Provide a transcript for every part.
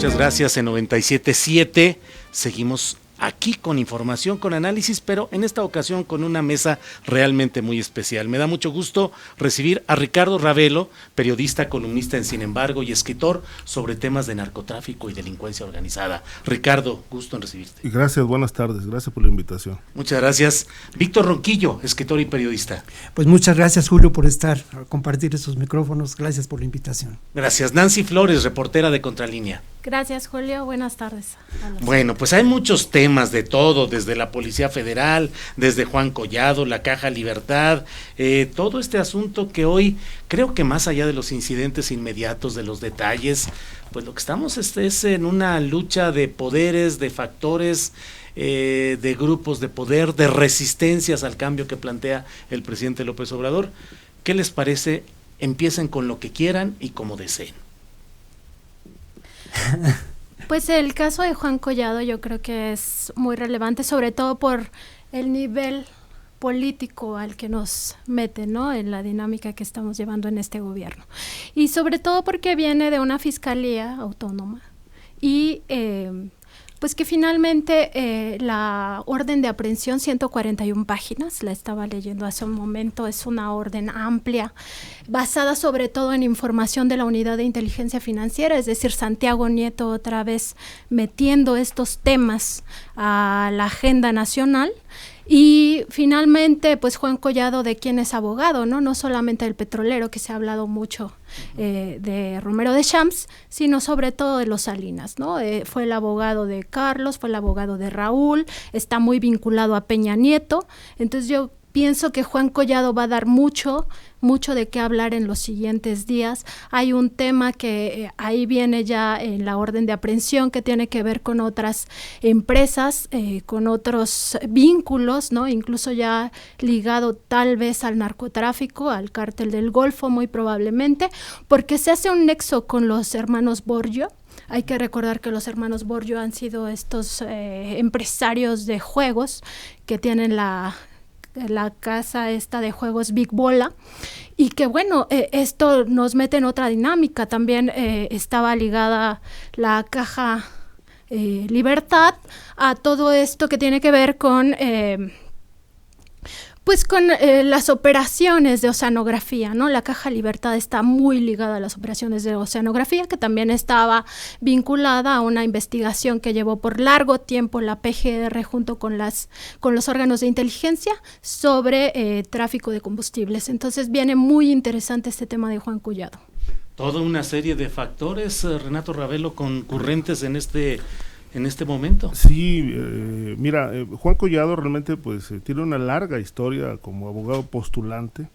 Muchas gracias. En 97.7 seguimos aquí con información, con análisis, pero en esta ocasión con una mesa realmente muy especial. Me da mucho gusto recibir a Ricardo Ravelo, periodista, columnista en Sin Embargo y escritor sobre temas de narcotráfico y delincuencia organizada. Ricardo, gusto en recibirte. Gracias, buenas tardes, gracias por la invitación. Muchas gracias. Víctor Ronquillo, escritor y periodista. Pues muchas gracias, Julio, por a compartir estos micrófonos. Gracias por la invitación. Gracias. Nancy Flores, reportera de Contralínea. Gracias, Julio. Buenas tardes. Bueno, pues hay muchos temas de todo, desde la Policía Federal, desde Juan Collado, la Caja Libertad, todo este asunto que hoy creo que más allá de los incidentes inmediatos, de los detalles, pues lo que estamos es en una lucha de poderes, de factores, de grupos de poder, de resistencias al cambio que plantea el presidente López Obrador. ¿Qué les parece? Empiecen con lo que quieran y como deseen. Pues el caso de Juan Collado yo creo que es muy relevante, sobre todo por el nivel político al que nos mete, ¿no?, en la dinámica que estamos llevando en este gobierno. Y sobre todo porque viene de una fiscalía autónoma y pues que finalmente la orden de aprehensión, 141 páginas, la estaba leyendo hace un momento, es una orden amplia, basada sobre todo en información de la Unidad de Inteligencia Financiera, es decir, Santiago Nieto otra vez metiendo estos temas a la agenda nacional. Y finalmente, pues Juan Collado, de quien es abogado, no solamente del petrolero, que se ha hablado mucho de Romero de Champs, sino sobre todo de los Salinas, ¿no? Fue el abogado de Carlos, fue el abogado de Raúl, está muy vinculado a Peña Nieto. Entonces yo pienso que Juan Collado va a dar mucho de qué hablar en los siguientes días. Hay un tema que ahí viene ya en la orden de aprehensión que tiene que ver con otras empresas, con otros vínculos, ¿no? Incluso ya ligado tal vez al narcotráfico, al cártel del Golfo muy probablemente, porque se hace un nexo con los hermanos Borgio. Hay que recordar que los hermanos Borgio han sido estos empresarios de juegos que tienen la casa esta de juegos Big Bola, y que bueno, esto nos mete en otra dinámica. También estaba ligada la Caja Libertad a todo esto que tiene que ver con pues con las operaciones de oceanografía, ¿no? La Caja Libertad está muy ligada a las operaciones de oceanografía, que también estaba vinculada a una investigación que llevó por largo tiempo la PGR junto con los órganos de inteligencia sobre tráfico de combustibles. Entonces viene muy interesante este tema de Juan Collado. Toda una serie de factores, Renato Ravelo, concurrentes en este momento. Sí, mira, Juan Collado realmente pues tiene una larga historia como abogado postulante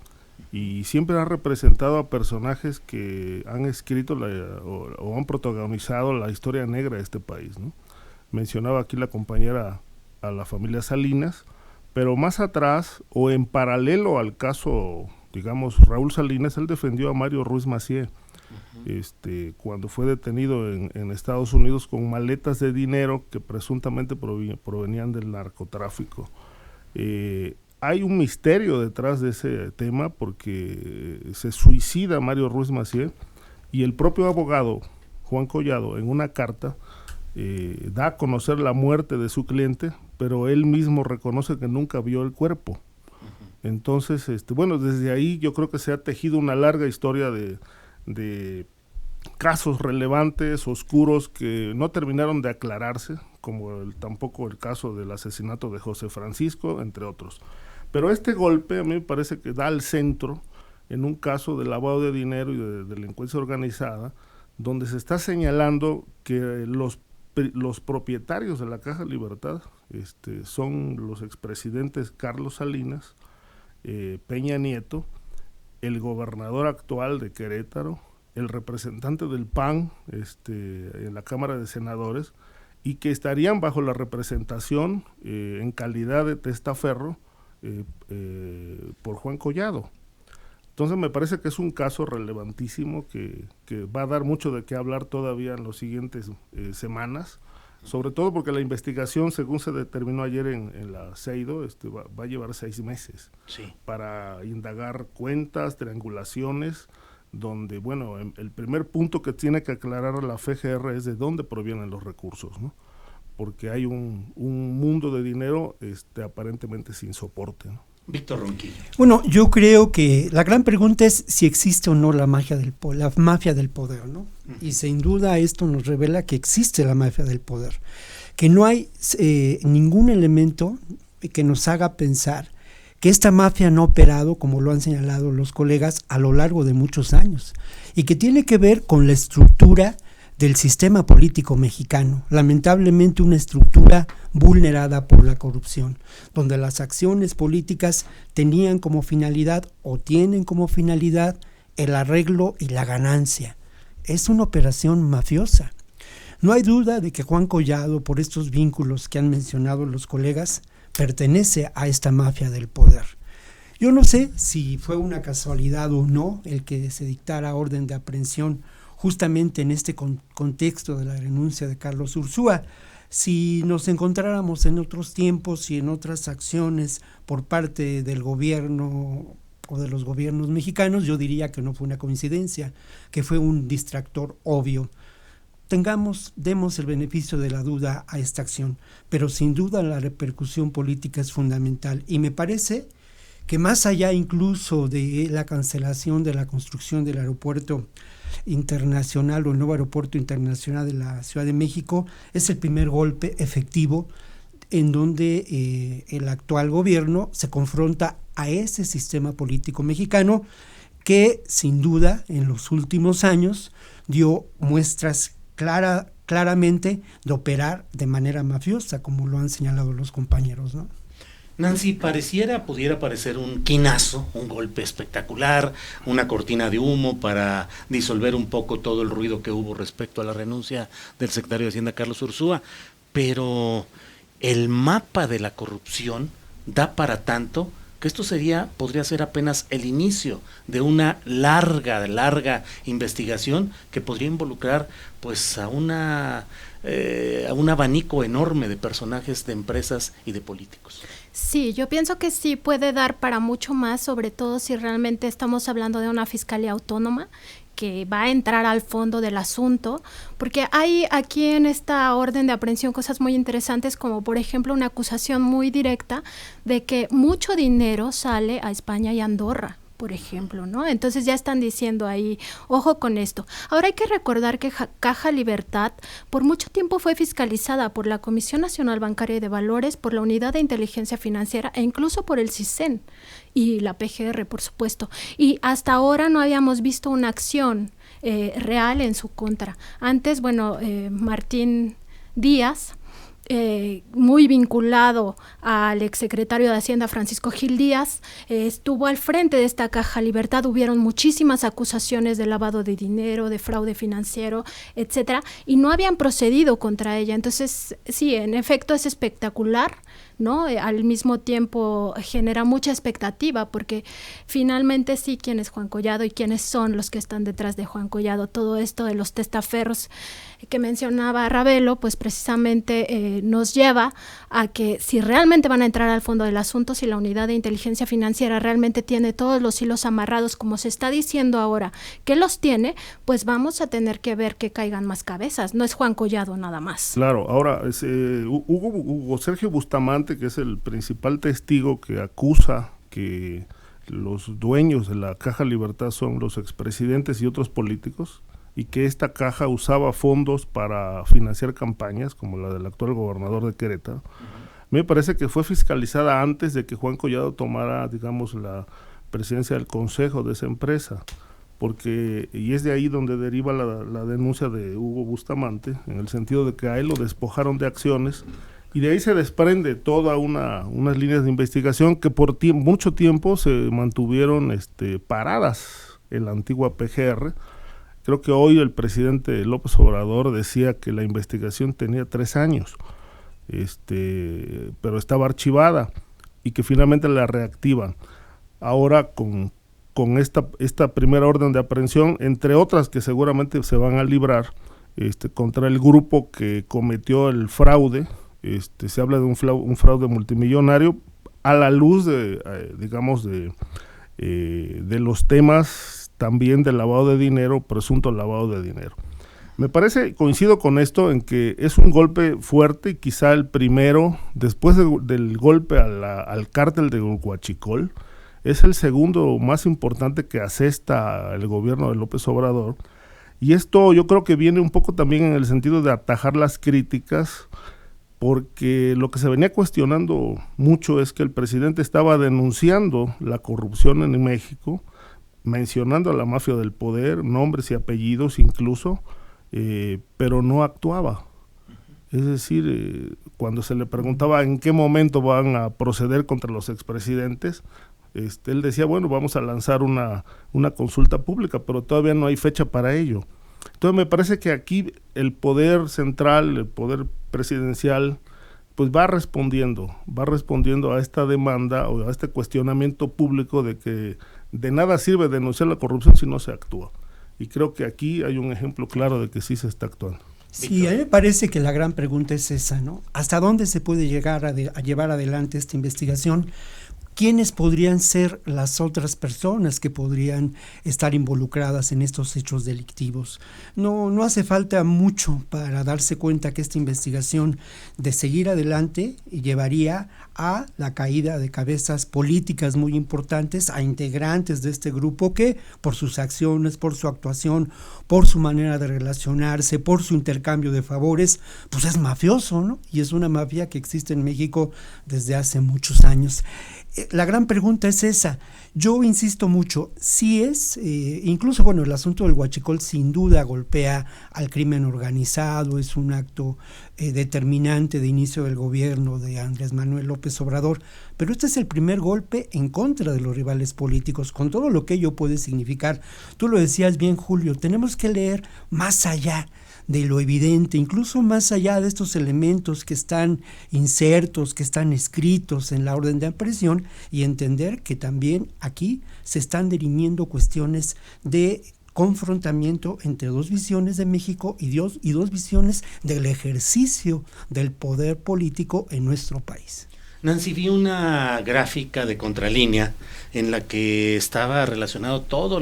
y siempre ha representado a personajes que han escrito o han protagonizado la historia negra de este país, ¿no? Mencionaba aquí la compañera a la familia Salinas, pero más atrás o en paralelo al caso, digamos, Raúl Salinas, él defendió a Mario Ruiz Massieu. Cuando fue detenido en Estados Unidos con maletas de dinero que presuntamente provenían del narcotráfico. Hay un misterio detrás de ese tema porque se suicida Mario Ruiz Massieu y el propio abogado Juan Collado en una carta da a conocer la muerte de su cliente, pero él mismo reconoce que nunca vio el cuerpo. Entonces, bueno, desde ahí yo creo que se ha tejido una larga historia de casos relevantes, oscuros, que no terminaron de aclararse, como tampoco el caso del asesinato de José Francisco, entre otros. Pero este golpe a mí me parece que da al centro en un caso de lavado de dinero y de delincuencia organizada, donde se está señalando que los propietarios de la Caja Libertad son los expresidentes Carlos Salinas, Peña Nieto, el gobernador actual de Querétaro, el representante del PAN en la Cámara de Senadores, y que estarían bajo la representación en calidad de testaferro por Juan Collado. Entonces me parece que es un caso relevantísimo que va a dar mucho de qué hablar todavía en las siguientes semanas, sobre todo porque la investigación, según se determinó ayer en la CEIDO, va a llevar 6 meses, sí, para indagar cuentas, triangulaciones donde, bueno, el primer punto que tiene que aclarar la FGR es de dónde provienen los recursos, ¿no? Porque hay un mundo de dinero aparentemente sin soporte, ¿no? Víctor Ronquillo. Bueno, yo creo que la gran pregunta es si existe o no la mafia del poder, ¿no? Y sin duda esto nos revela que existe la mafia del poder, que no hay ningún elemento que nos haga pensar que esta mafia no ha operado, como lo han señalado los colegas, a lo largo de muchos años, y que tiene que ver con la estructura del sistema político mexicano, lamentablemente una estructura vulnerada por la corrupción, donde las acciones políticas tenían como finalidad o tienen como finalidad el arreglo y la ganancia. Es una operación mafiosa. No hay duda de que Juan Collado, por estos vínculos que han mencionado los colegas, pertenece a esta mafia del poder. Yo no sé si fue una casualidad o no el que se dictara orden de aprehensión justamente en este contexto de la renuncia de Carlos Ursúa. Si nos encontráramos en otros tiempos y en otras acciones por parte del gobierno o de los gobiernos mexicanos, yo diría que no fue una coincidencia, que fue un distractor obvio. Demos el beneficio de la duda a esta acción, pero sin duda la repercusión política es fundamental, y me parece que más allá incluso de la cancelación de la construcción del aeropuerto internacional o el nuevo aeropuerto internacional de la Ciudad de México, es el primer golpe efectivo en donde el actual gobierno se confronta a ese sistema político mexicano que sin duda en los últimos años dio muestras claramente de operar de manera mafiosa, como lo han señalado los compañeros, ¿no? Nancy, pudiera parecer un quinazo, un golpe espectacular, una cortina de humo para disolver un poco todo el ruido que hubo respecto a la renuncia del secretario de Hacienda Carlos Ursúa, pero el mapa de la corrupción da para tanto que esto podría ser apenas el inicio de una larga investigación que podría involucrar pues a un abanico enorme de personajes, de empresas y de políticos. Sí, yo pienso que sí puede dar para mucho más, sobre todo si realmente estamos hablando de una fiscalía autónoma que va a entrar al fondo del asunto, porque hay aquí en esta orden de aprehensión cosas muy interesantes, como por ejemplo una acusación muy directa de que mucho dinero sale a España y Andorra, por ejemplo, ¿no? Entonces ya están diciendo ahí, ojo con esto. Ahora hay que recordar que Caja Libertad por mucho tiempo fue fiscalizada por la Comisión Nacional Bancaria y de Valores, por la Unidad de Inteligencia Financiera e incluso por el CISEN y la PGR, por supuesto. Y hasta ahora no habíamos visto una acción real en su contra. Antes, Martín Díaz, muy vinculado al exsecretario de Hacienda Francisco Gil Díaz, estuvo al frente de esta Caja Libertad. Hubieron muchísimas acusaciones de lavado de dinero, de fraude financiero, etcétera, y no habían procedido contra ella. Entonces, sí, en efecto es espectacular, ¿no? Al mismo tiempo genera mucha expectativa, porque finalmente sí, quién es Juan Collado y quiénes son los que están detrás de Juan Collado. Todo esto de los testaferros que mencionaba Ravelo, pues precisamente nos lleva a que si realmente van a entrar al fondo del asunto, si la Unidad de Inteligencia Financiera realmente tiene todos los hilos amarrados, como se está diciendo ahora que los tiene, pues vamos a tener que ver que caigan más cabezas. No es Juan Collado nada más. Claro, ahora Hugo Sergio Bustamante, que es el principal testigo que acusa que los dueños de la Caja Libertad son los expresidentes y otros políticos, y que esta caja usaba fondos para financiar campañas, como la del actual gobernador de Querétaro. Me parece que fue fiscalizada antes de que Juan Collado tomara, digamos, la presidencia del consejo de esa empresa, y es de ahí donde deriva la denuncia de Hugo Bustamante, en el sentido de que a él lo despojaron de acciones, y de ahí se desprende toda unas líneas de investigación que por mucho tiempo se mantuvieron paradas en la antigua PGR. Creo que hoy el presidente López Obrador decía que la investigación tenía 3 años, pero estaba archivada y que finalmente la reactivan. Ahora con esta primera orden de aprehensión, entre otras que seguramente se van a librar, contra el grupo que cometió el fraude, se habla de un fraude multimillonario a la luz de los temas también de lavado de dinero, presunto lavado de dinero. Me parece, coincido con esto, en que es un golpe fuerte, quizá el primero, después del golpe al cártel de Huachicol, es el segundo más importante que asesta el gobierno de López Obrador, y esto yo creo que viene un poco también en el sentido de atajar las críticas, porque lo que se venía cuestionando mucho es que el presidente estaba denunciando la corrupción en México, mencionando a la mafia del poder, nombres y apellidos incluso, pero no actuaba. Es decir, cuando se le preguntaba en qué momento van a proceder contra los expresidentes, él decía, bueno, vamos a lanzar una consulta pública, pero todavía no hay fecha para ello. Entonces me parece que aquí el poder central, el poder presidencial, pues va respondiendo a esta demanda o a este cuestionamiento público de que de nada sirve denunciar la corrupción si no se actúa. Y creo que aquí hay un ejemplo claro de que sí se está actuando. Sí, a mí me parece que la gran pregunta es esa, ¿no? ¿Hasta dónde se puede llegar a llevar adelante esta investigación? ¿Quiénes podrían ser las otras personas que podrían estar involucradas en estos hechos delictivos? No hace falta mucho para darse cuenta que esta investigación, de seguir adelante, llevaría a la caída de cabezas políticas muy importantes, a integrantes de este grupo que, por sus acciones, por su actuación, por su manera de relacionarse, por su intercambio de favores, pues es mafioso, ¿no? Y es una mafia que existe en México desde hace muchos años. La gran pregunta es esa. Yo insisto mucho, sí es, incluso bueno, el asunto del Huachicol sin duda golpea al crimen organizado, es un acto determinante de inicio del gobierno de Andrés Manuel López Obrador, pero este es el primer golpe en contra de los rivales políticos, con todo lo que ello puede significar. Tú lo decías bien, Julio, tenemos que leer más allá de lo evidente, incluso más allá de estos elementos que están insertos, que están escritos en la orden de aprehensión, y entender que también aquí se están dirimiendo cuestiones de confrontamiento entre dos visiones de México y dos visiones del ejercicio del poder político en nuestro país. Nancy, vi una gráfica de Contralínea en la que estaba relacionado todo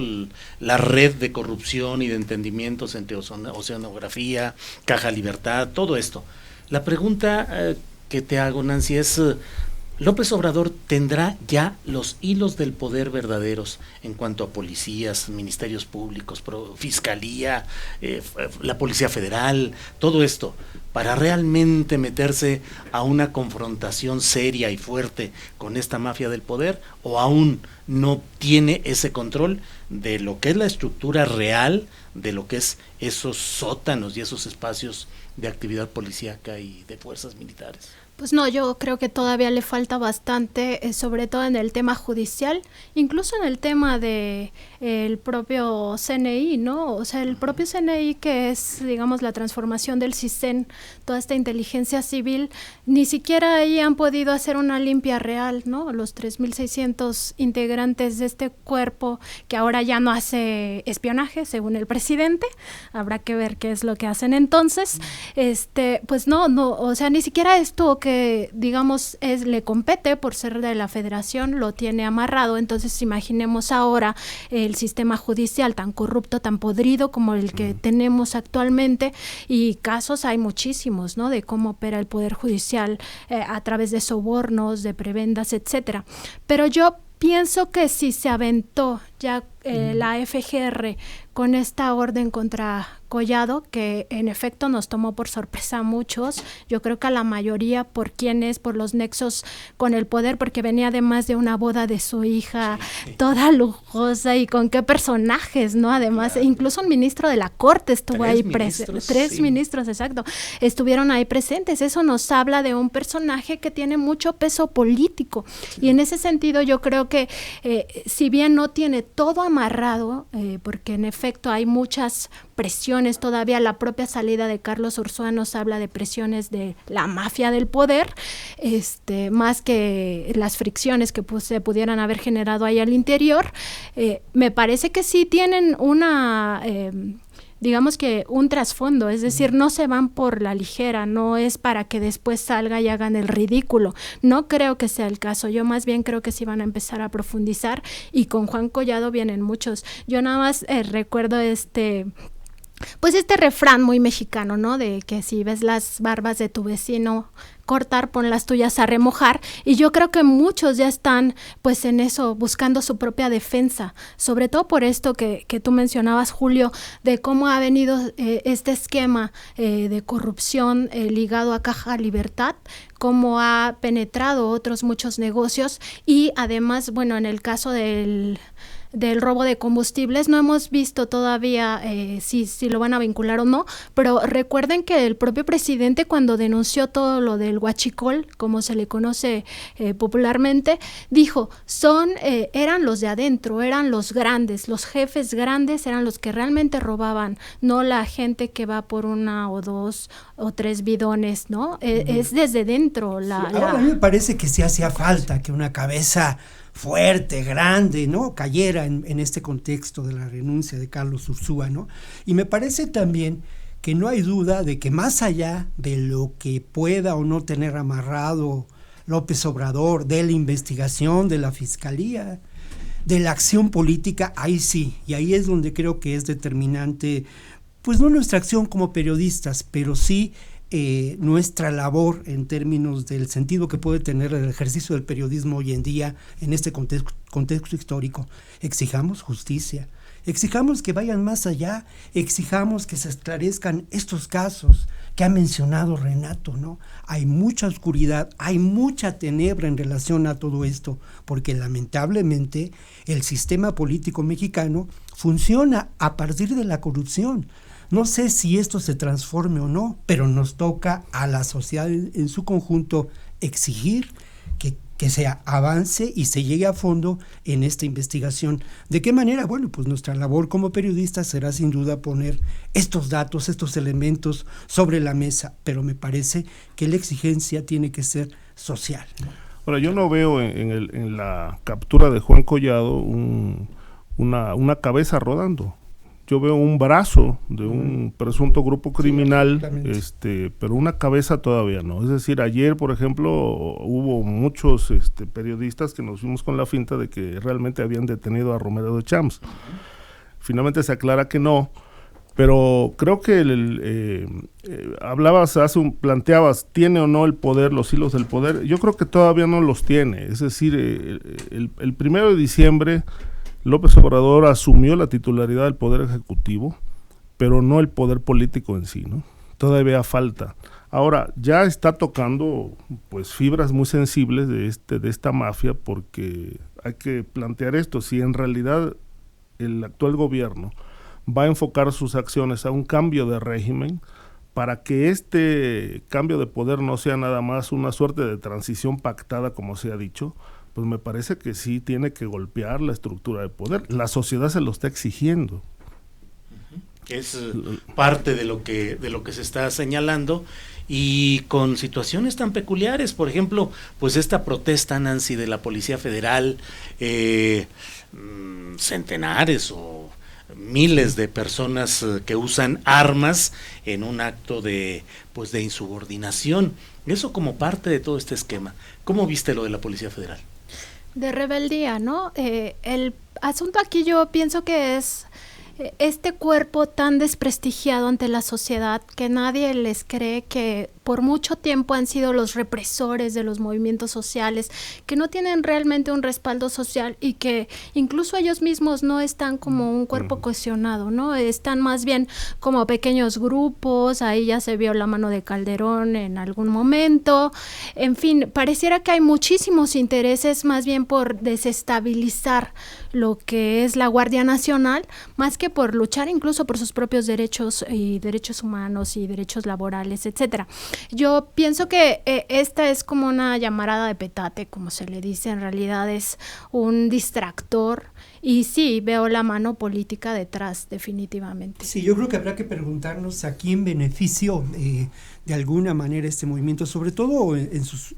la red de corrupción y de entendimientos entre Oceanografía, Caja Libertad, todo esto. La pregunta que te hago, Nancy, es: ¿López Obrador tendrá ya los hilos del poder verdaderos en cuanto a policías, ministerios públicos, fiscalía, la Policía Federal, todo esto, para realmente meterse a una confrontación seria y fuerte con esta mafia del poder, o aún no tiene ese control de lo que es la estructura real, de lo que es esos sótanos y esos espacios de actividad policíaca y de fuerzas militares? Pues no, yo creo que todavía le falta bastante, sobre todo en el tema judicial, incluso en el tema de el propio CNI, ¿no? O sea, el propio CNI, que es, digamos, la transformación del CISEN, toda esta inteligencia civil, ni siquiera ahí han podido hacer una limpia real, ¿no? Los 3,600 integrantes de este cuerpo, que ahora ya no hace espionaje, según el presidente, habrá que ver qué es lo que hacen entonces, pues no, o sea, ni siquiera esto que, digamos, le compete por ser de la federación, lo tiene amarrado. Entonces imaginemos ahora el sistema judicial tan corrupto, tan podrido como el que tenemos actualmente, y casos hay muchísimos, ¿no?, de cómo opera el Poder Judicial a través de sobornos, de prebendas, etcétera. Pero yo pienso que si se aventó ya la FGR con esta orden contra Collado, que en efecto nos tomó por sorpresa a muchos, yo creo que a la mayoría, por los nexos con el poder, porque venía además de una boda de su hija, toda lujosa, y con qué personajes, ¿no? Además, claro, incluso un ministro de la Corte estuvo ahí presente. Tres ministros, exacto, estuvieron ahí presentes. Eso nos habla de un personaje que tiene mucho peso político, y en ese sentido yo creo que si bien no tiene todo amarrado, porque en efecto hay muchas presiones todavía, la propia salida de Carlos Ursúa nos habla de presiones de la mafia del poder, más que las fricciones que se pudieran haber generado ahí al interior. Me parece que sí tienen una digamos que un trasfondo, es decir, no se van por la ligera, no es para que después salga y hagan el ridículo. No creo que sea el caso, yo más bien creo que sí van a empezar a profundizar, y con Juan Collado vienen muchos. Yo nada más recuerdo pues este refrán muy mexicano, ¿no? De que si ves las barbas de tu vecino cortar, pon las tuyas a remojar, y yo creo que muchos ya están pues en eso, buscando su propia defensa, sobre todo por esto que tú mencionabas, Julio, de cómo ha venido este esquema de corrupción ligado a Caja Libertad, cómo ha penetrado otros muchos negocios, y además, bueno, en el caso del robo de combustibles, no hemos visto todavía si lo van a vincular o no, pero recuerden que el propio presidente, cuando denunció todo lo del huachicol, como se le conoce popularmente, dijo, eran los de adentro, eran los grandes, los jefes grandes eran los que realmente robaban, no la gente que va por 1 o 2 o 3 bidones, ¿no? Es desde dentro. Ahora a mí me parece que sí hacía falta que una cabeza fuerte, grande, ¿no?, cayera en este contexto de la renuncia de Carlos Ursúa, ¿no? Y me parece también que no hay duda de que más allá de lo que pueda o no tener amarrado López Obrador, de la investigación, de la fiscalía, de la acción política, ahí sí, y ahí es donde creo que es determinante, pues no nuestra acción como periodistas, pero sí nuestra labor en términos del sentido que puede tener el ejercicio del periodismo hoy en día en este contexto histórico. Exijamos justicia, exijamos que vayan más allá, exijamos que se esclarezcan estos casos que ha mencionado Renato, ¿no? Hay mucha oscuridad, hay mucha tenebra en relación a todo esto, porque lamentablemente el sistema político mexicano funciona a partir de la corrupción. No sé si esto se transforme o no, pero nos toca a la sociedad en su conjunto exigir que se avance y se llegue a fondo en esta investigación. ¿De qué manera? Bueno, pues nuestra labor como periodistas será sin duda poner estos datos, estos elementos sobre la mesa, pero me parece que la exigencia tiene que ser social, ¿no? Ahora, yo no veo en la captura de Juan Collado una cabeza rodando. Yo veo un brazo de un presunto grupo criminal, pero una cabeza todavía no. Es decir, ayer, por ejemplo, hubo muchos periodistas que nos fuimos con la finta de que realmente habían detenido a Romero de Champs. Finalmente se aclara que no, pero creo que planteabas, ¿tiene o no el poder, los hilos del poder? Yo creo que todavía no los tiene. Es decir, el 1 de diciembre... López Obrador asumió la titularidad del Poder Ejecutivo, pero no el poder político en sí, ¿no? Todavía falta. Ahora, ya está tocando pues fibras muy sensibles de esta mafia, porque hay que plantear esto: si en realidad el actual gobierno va a enfocar sus acciones a un cambio de régimen, para que este cambio de poder no sea nada más una suerte de transición pactada, como se ha dicho, pues me parece que sí tiene que golpear la estructura de poder. La sociedad se lo está exigiendo. Es parte de lo que se está señalando, y con situaciones tan peculiares. Por ejemplo, pues esta protesta, Nancy, de la Policía Federal, centenares o miles de personas que usan armas en un acto de insubordinación. Eso como parte de todo este esquema. ¿Cómo viste lo de la Policía Federal? De rebeldía, ¿no? El asunto aquí yo pienso que es este cuerpo tan desprestigiado ante la sociedad, que nadie les cree, que por mucho tiempo han sido los represores de los movimientos sociales, que no tienen realmente un respaldo social, y que incluso ellos mismos no están como un cuerpo cohesionado, ¿no? Están más bien como pequeños grupos. Ahí ya se vio la mano de Calderón en algún momento. En fin, pareciera que hay muchísimos intereses más bien por desestabilizar lo que es la Guardia Nacional, más que por luchar incluso por sus propios derechos y derechos humanos y derechos laborales, etcétera. Yo pienso que esta es como una llamarada de petate, como se le dice. En realidad es un distractor, y sí, veo la mano política detrás, definitivamente. Sí, yo creo que habrá que preguntarnos a quién benefició de alguna manera este movimiento, sobre todo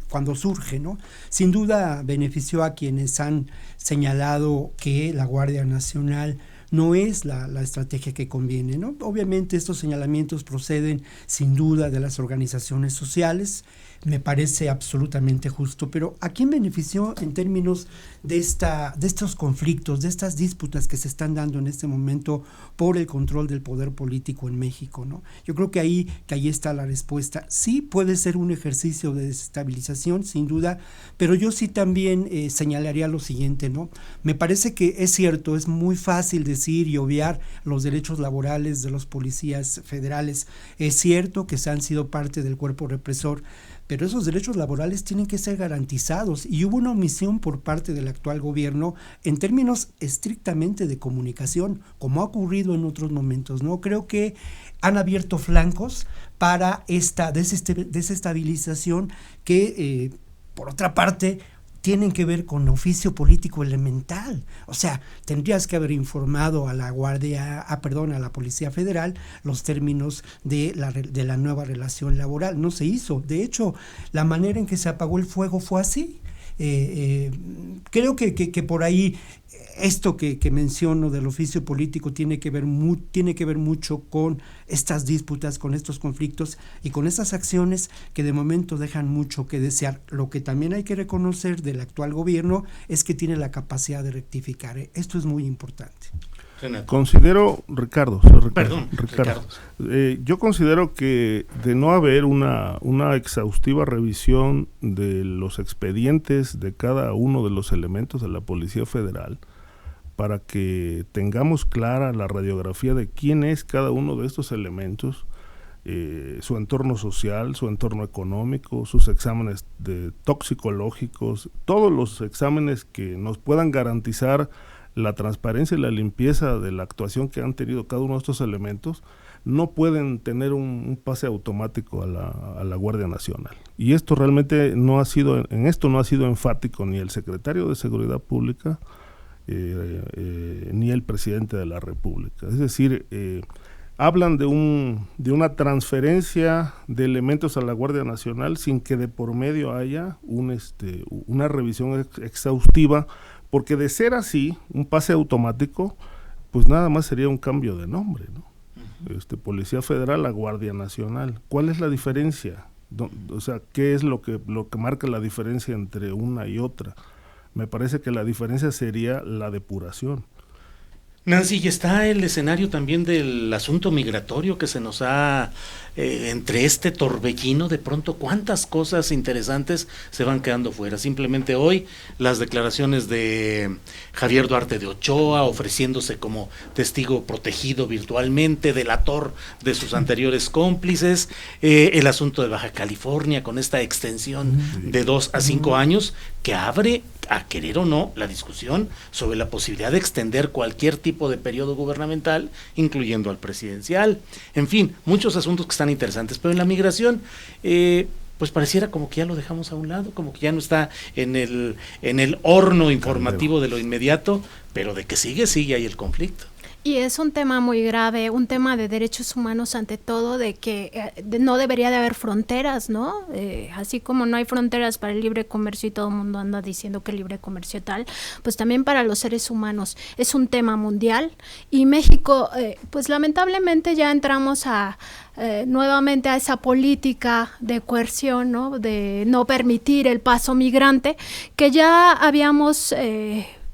cuando surge, ¿no? Sin duda benefició a quienes han señalado que la Guardia Nacional no es la estrategia que conviene, ¿no? Obviamente estos señalamientos proceden sin duda de las organizaciones sociales, me parece absolutamente justo, pero ¿a quién benefició en términos de estos conflictos, de estas disputas que se están dando en este momento por el control del poder político en México, ¿no? Yo creo que ahí está la respuesta. Sí puede ser un ejercicio de desestabilización, sin duda, pero yo sí también señalaría lo siguiente, ¿no? Me parece que es cierto, es muy fácil decir y obviar los derechos laborales de los policías federales. Es cierto que se han sido parte del cuerpo represor, pero esos derechos laborales tienen que ser garantizados y hubo una omisión por parte del actual gobierno en términos estrictamente de comunicación, como ha ocurrido en otros momentos, ¿no? Creo que han abierto flancos para esta desestabilización que, por otra parte, tienen que ver con oficio político elemental. O sea, tendrías que haber informado a la a la Policía Federal los términos de la nueva relación laboral. No se hizo. De hecho, la manera en que se apagó el fuego fue así. Creo que por ahí esto que menciono del oficio político tiene que ver mucho con estas disputas, con estos conflictos y con esas acciones que de momento dejan mucho que desear. Lo que también hay que reconocer del actual gobierno es que tiene la capacidad de rectificar. Esto es muy importante. Considero, Ricardo. Yo considero que de no haber una exhaustiva revisión de los expedientes de cada uno de los elementos de la Policía Federal, para que tengamos clara la radiografía de quién es cada uno de estos elementos, su entorno social, su entorno económico, sus exámenes toxicológicos, todos los exámenes que nos puedan garantizar la transparencia y la limpieza de la actuación que han tenido cada uno de estos elementos, no pueden tener un pase automático a la Guardia Nacional. Y esto realmente no ha sido enfático ni el secretario de Seguridad Pública, ni el presidente de la República. Es decir, hablan de una transferencia de elementos a la Guardia Nacional sin que de por medio haya una revisión exhaustiva, porque de ser así, un pase automático, pues nada más sería un cambio de nombre, ¿no? Policía Federal a Guardia Nacional. ¿Cuál es la diferencia? O sea, ¿qué es lo que marca la diferencia entre una y otra? Me parece que la diferencia sería la depuración. Nancy, y está el escenario también del asunto migratorio que se nos ha, entre este torbellino, de pronto cuántas cosas interesantes se van quedando fuera. Simplemente hoy las declaraciones de Javier Duarte de Ochoa ofreciéndose como testigo protegido virtualmente, delator de sus anteriores cómplices, el asunto de Baja California con esta extensión de 2 a 5 años que abre, a querer o no, la discusión sobre la posibilidad de extender cualquier tipo de periodo gubernamental, incluyendo al presidencial. En fin, muchos asuntos que están interesantes, pero en la migración, pues pareciera como que ya lo dejamos a un lado, como que ya no está en el horno informativo de lo inmediato, pero de que sigue ahí el conflicto. Y es un tema muy grave, un tema de derechos humanos ante todo, de que no debería de haber fronteras, ¿no? Así como no hay fronteras para el libre comercio y todo el mundo anda diciendo que el libre comercio tal, pues también para los seres humanos es un tema mundial y México, pues lamentablemente ya entramos nuevamente a esa política de coerción, ¿no? De no permitir el paso migrante que ya habíamos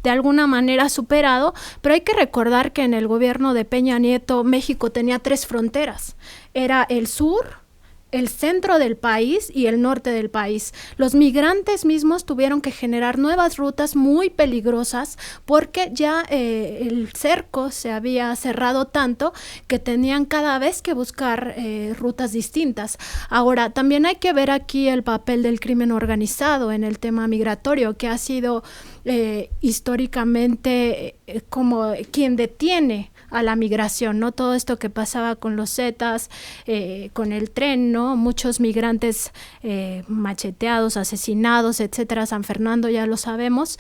de alguna manera superado, pero hay que recordar que en el gobierno de Peña Nieto México tenía 3 fronteras, era el sur, el centro del país y el norte del país. Los migrantes mismos tuvieron que generar nuevas rutas muy peligrosas porque ya el cerco se había cerrado tanto que tenían cada vez que buscar rutas distintas. Ahora, también hay que ver aquí el papel del crimen organizado en el tema migratorio, que ha sido históricamente como quien detiene a la migración, ¿no? Todo esto que pasaba con los Zetas, con el tren, ¿no? Muchos migrantes macheteados, asesinados, etcétera. San Fernando ya lo sabemos.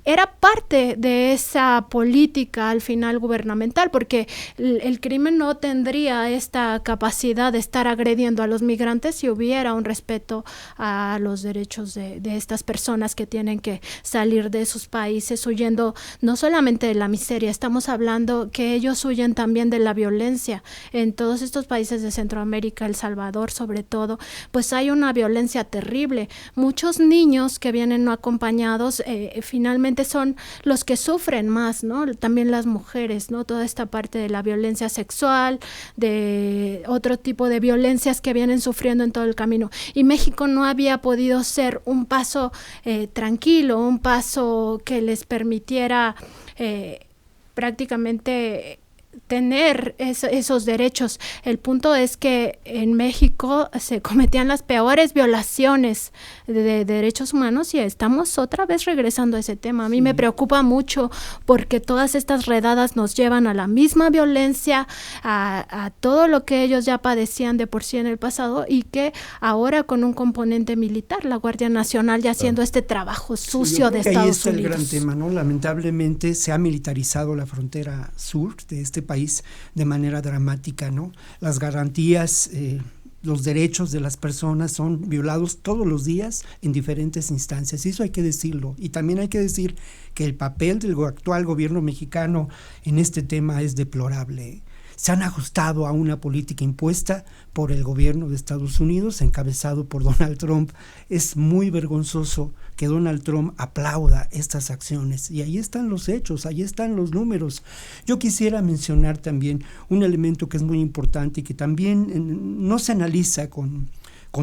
era parte de esa política al final gubernamental, porque el crimen no tendría esta capacidad de estar agrediendo a los migrantes si hubiera un respeto a los derechos de estas personas que tienen que salir de sus países huyendo no solamente de la miseria, estamos hablando que ellos huyen también de la violencia. En todos estos países de Centroamérica, El Salvador sobre todo, pues hay una violencia terrible. Muchos niños que vienen no acompañados finalmente son los que sufren más, ¿no? También las mujeres, ¿no? Toda esta parte de la violencia sexual, de otro tipo de violencias que vienen sufriendo en todo el camino. Y México no había podido ser un paso tranquilo, un paso que les permitiera prácticamente tener esos derechos. El punto es que en México se cometían las peores violaciones de derechos humanos y estamos otra vez regresando a ese tema. A mí me preocupa mucho porque todas estas redadas nos llevan a la misma violencia, a todo lo que ellos ya padecían de por sí en el pasado y que ahora con un componente militar, la Guardia Nacional ya haciendo este trabajo sucio de Estados Unidos. Ahí está el gran tema, ¿no? Lamentablemente se ha militarizado la frontera sur de este país de manera dramática, ¿no? Las garantías, los derechos de las personas son violados todos los días en diferentes instancias, y eso hay que decirlo. Y también hay que decir que el papel del actual gobierno mexicano en este tema es deplorable. Se han ajustado a una política impuesta por el gobierno de Estados Unidos, encabezado por Donald Trump. Es muy vergonzoso que Donald Trump aplauda estas acciones. Y ahí están los hechos, ahí están los números. Yo quisiera mencionar también un elemento que es muy importante y que también no se analiza con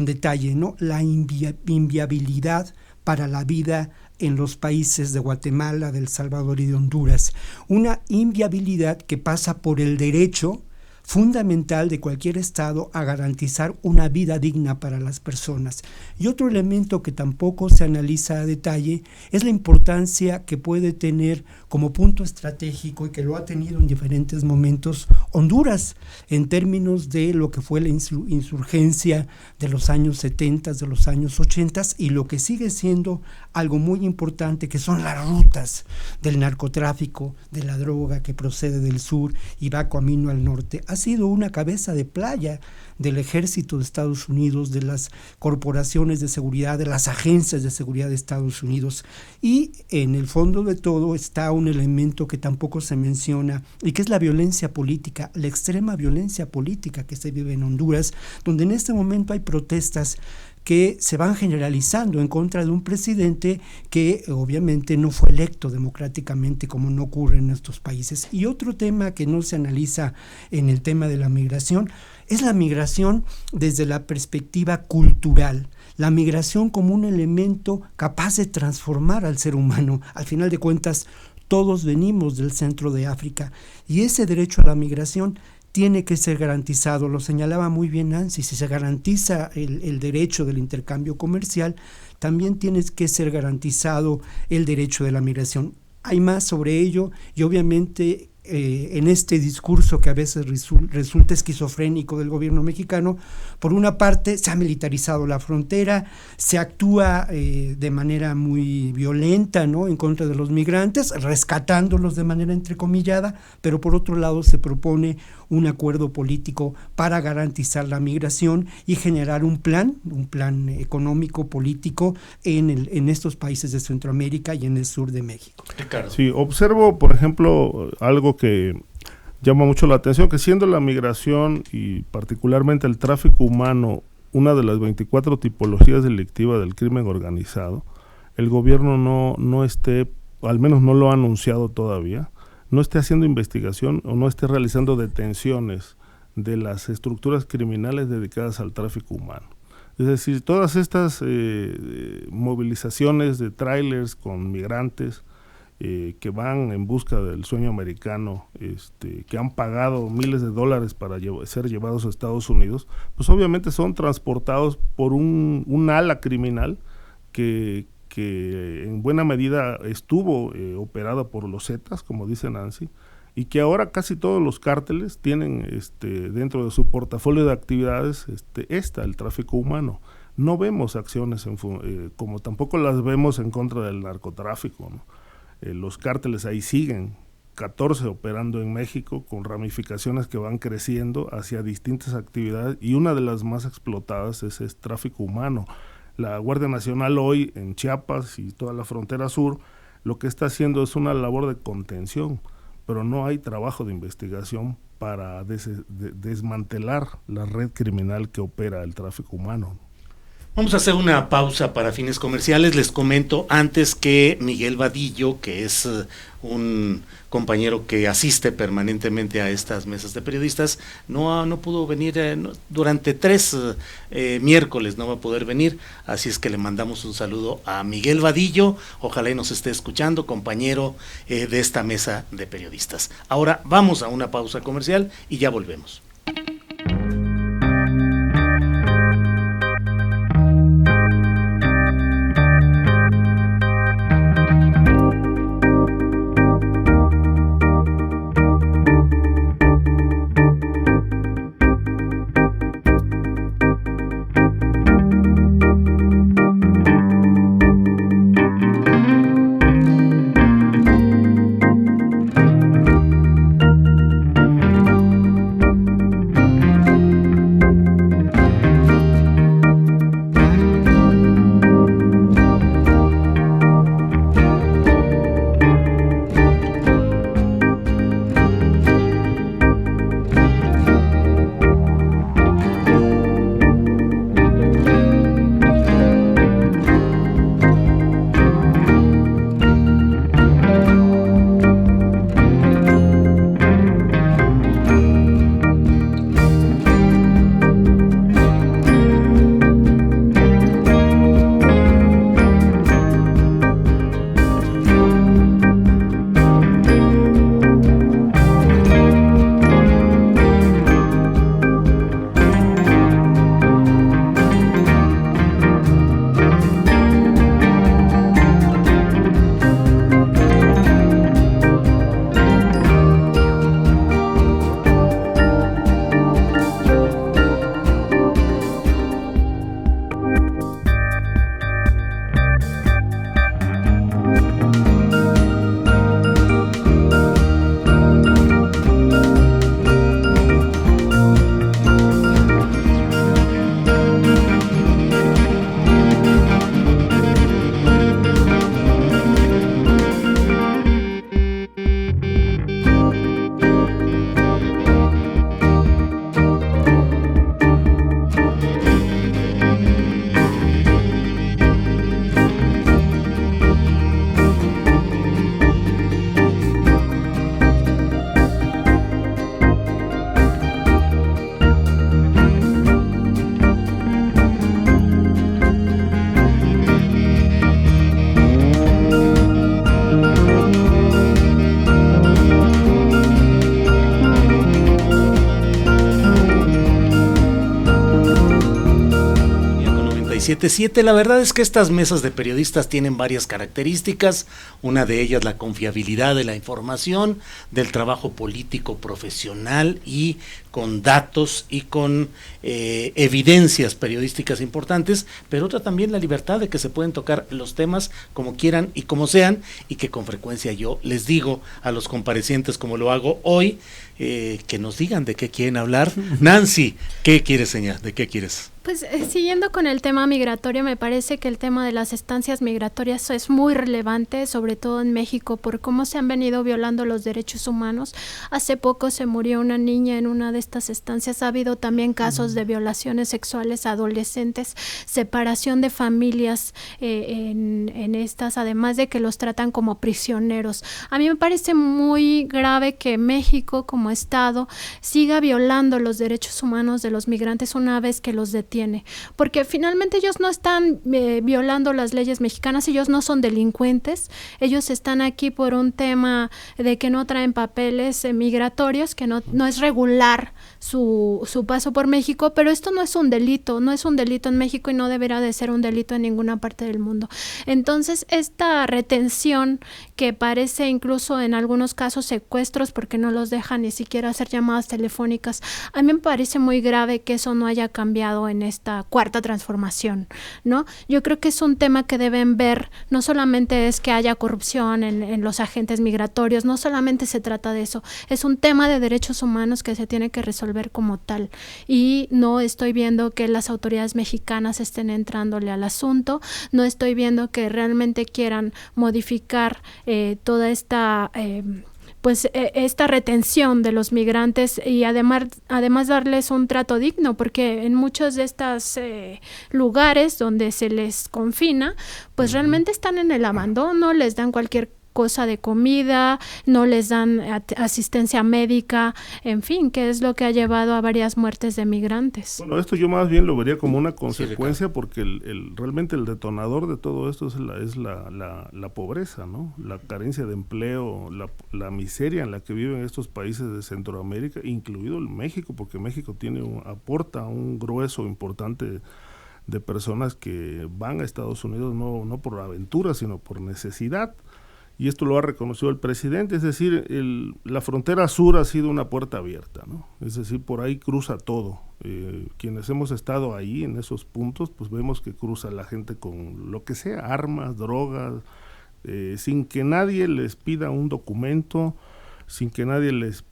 detalle, ¿no? La inviabilidad para la vida en los países de Guatemala, de El Salvador y de Honduras. Una inviabilidad que pasa por el derecho fundamental de cualquier Estado a garantizar una vida digna para las personas. Y otro elemento que tampoco se analiza a detalle es la importancia que puede tener como punto estratégico, y que lo ha tenido en diferentes momentos, Honduras, en términos de lo que fue la insurgencia de los años 70, de los años 80, y lo que sigue siendo algo muy importante, que son las rutas del narcotráfico, de la droga que procede del sur y va camino al norte. Ha sido una cabeza de playa del ejército de Estados Unidos, de las corporaciones de seguridad, de las agencias de seguridad de Estados Unidos, y en el fondo de todo está un elemento que tampoco se menciona y que es la violencia política, la extrema violencia política que se vive en Honduras, donde en este momento hay protestas que se van generalizando en contra de un presidente que obviamente no fue electo democráticamente, como no ocurre en estos países. Y otro tema que no se analiza en el tema de la migración es la migración desde la perspectiva cultural, la migración como un elemento capaz de transformar al ser humano. Al final de cuentas, todos venimos del centro de África, y ese derecho a la migración tiene que ser garantizado. Lo señalaba muy bien Nancy: si se garantiza el derecho del intercambio comercial, también tiene que ser garantizado el derecho de la migración. Hay más sobre ello, y obviamente en este discurso que a veces resulta esquizofrénico del gobierno mexicano, por una parte se ha militarizado la frontera, se actúa de manera muy violenta, ¿no?, en contra de los migrantes, rescatándolos de manera entrecomillada, pero por otro lado se propone un acuerdo político para garantizar la migración y generar un plan económico, político en estos países de Centroamérica y en el sur de México. Ricardo. Sí, observo, por ejemplo, algo que llama mucho la atención, que siendo la migración y particularmente el tráfico humano una de las 24 tipologías delictivas del crimen organizado, el gobierno no esté, o al menos no lo ha anunciado todavía, no esté haciendo investigación o no esté realizando detenciones de las estructuras criminales dedicadas al tráfico humano. Es decir, todas estas movilizaciones de trailers con migrantes que van en busca del sueño americano, que han pagado miles de dólares para ser llevados a Estados Unidos, pues obviamente son transportados por un ala criminal que en buena medida estuvo operada por los Zetas, como dice Nancy, y que ahora casi todos los cárteles tienen dentro de su portafolio de actividades el tráfico humano. No vemos acciones como tampoco las vemos en contra del narcotráfico, ¿no? los cárteles ahí siguen, 14 operando en México, con ramificaciones que van creciendo hacia distintas actividades, y una de las más explotadas es el tráfico humano. La Guardia Nacional hoy en Chiapas y toda la frontera sur lo que está haciendo es una labor de contención, pero no hay trabajo de investigación para desmantelar la red criminal que opera el tráfico humano. Vamos a hacer una pausa para fines comerciales. Les comento antes que Miguel Vadillo, que es un compañero que asiste permanentemente a estas mesas de periodistas, no pudo venir durante 3 miércoles, no va a poder venir, así es que le mandamos un saludo a Miguel Vadillo, ojalá y nos esté escuchando, compañero de esta mesa de periodistas. Ahora vamos a una pausa comercial y ya volvemos. La verdad es que estas mesas de periodistas tienen varias características, una de ellas la confiabilidad de la información, del trabajo político profesional y con datos y con evidencias periodísticas importantes, pero otra también la libertad de que se pueden tocar los temas como quieran y como sean, y que con frecuencia yo les digo a los comparecientes, como lo hago hoy, que nos digan de qué quieren hablar. Nancy, ¿qué quieres señalar? ¿De qué quieres? Pues siguiendo con el tema migratorio, me parece que el tema de las estancias migratorias es muy relevante, sobre todo en México, por cómo se han venido violando los derechos humanos. Hace poco se murió una niña en una de estas estancias. Ha habido también casos de violaciones sexuales a adolescentes, separación de familias en estas, además de que los tratan como prisioneros. A mí me parece muy grave que México como Estado siga violando los derechos humanos de los migrantes una vez que los detiene, porque finalmente ellos no están violando las leyes mexicanas, ellos no son delincuentes, ellos están aquí por un tema de que no traen papeles migratorios, que no es regular justificar su paso por México, pero esto no es un delito en México y no deberá de ser un delito en ninguna parte del mundo. Entonces, esta retención que parece incluso en algunos casos secuestros porque no los dejan ni siquiera hacer llamadas telefónicas, a mí me parece muy grave que eso no haya cambiado en esta cuarta transformación, ¿no? Yo creo que es un tema que deben ver, no solamente es que haya corrupción en los agentes migratorios, no solamente se trata de eso, es un tema de derechos humanos que se tiene que resolver como tal, y no estoy viendo que las autoridades mexicanas estén entrándole al asunto, no estoy viendo que realmente quieran modificar toda esta esta retención de los migrantes y además darles un trato digno, porque en muchos de estos lugares donde se les confina, pues realmente están en el abandono, les dan cualquier cosa de comida, no les dan asistencia médica, en fin, que es lo que ha llevado a varias muertes de migrantes. Bueno, esto yo más bien lo vería como una consecuencia, porque realmente el detonador de todo esto es la pobreza, ¿no? La carencia de empleo, la miseria en la que viven estos países de Centroamérica, incluido el México, porque México aporta un grueso importante de personas que van a Estados Unidos no por aventura, sino por necesidad. Y esto lo ha reconocido el presidente, es decir, la frontera sur ha sido una puerta abierta, ¿no? Es decir, por ahí cruza todo. Quienes hemos estado ahí en esos puntos, pues vemos que cruza la gente con lo que sea, armas, drogas, sin que nadie les pida un documento, sin que nadie les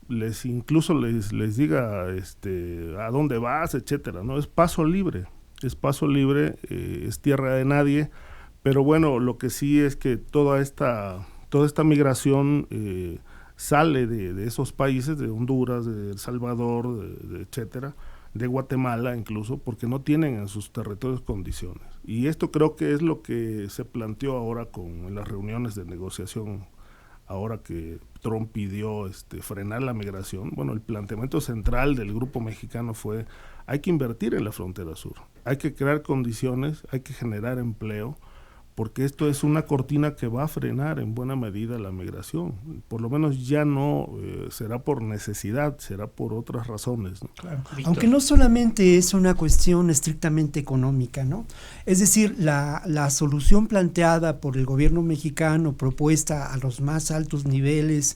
diga a dónde vas, etcétera, ¿no? Es paso libre, es tierra de nadie. Pero bueno, lo que sí es que toda esta migración sale de esos países, de Honduras, de El Salvador, etcétera, de Guatemala incluso, porque no tienen en sus territorios condiciones. Y esto creo que es lo que se planteó ahora en las reuniones de negociación, ahora que Trump pidió frenar la migración. Bueno, el planteamiento central del grupo mexicano fue: hay que invertir en la frontera sur, hay que crear condiciones, hay que generar empleo, porque esto es una cortina que va a frenar en buena medida la migración. Por lo menos ya no será por necesidad, será por otras razones, ¿no? Claro. Aunque no solamente es una cuestión estrictamente económica, ¿no? Es decir, la solución planteada por el gobierno mexicano, propuesta a los más altos niveles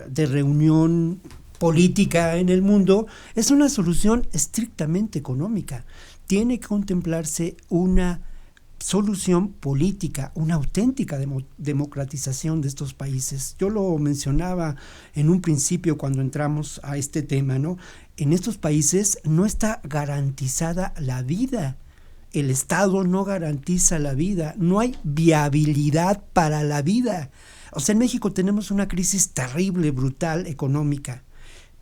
de reunión política en el mundo, es una solución estrictamente económica. Tiene que contemplarse una solución política, una auténtica democratización de estos países. Yo lo mencionaba en un principio cuando entramos a este tema, ¿no? En estos países no está garantizada la vida. El Estado no garantiza la vida, no hay viabilidad para la vida. O sea, en México tenemos una crisis terrible, brutal, económica,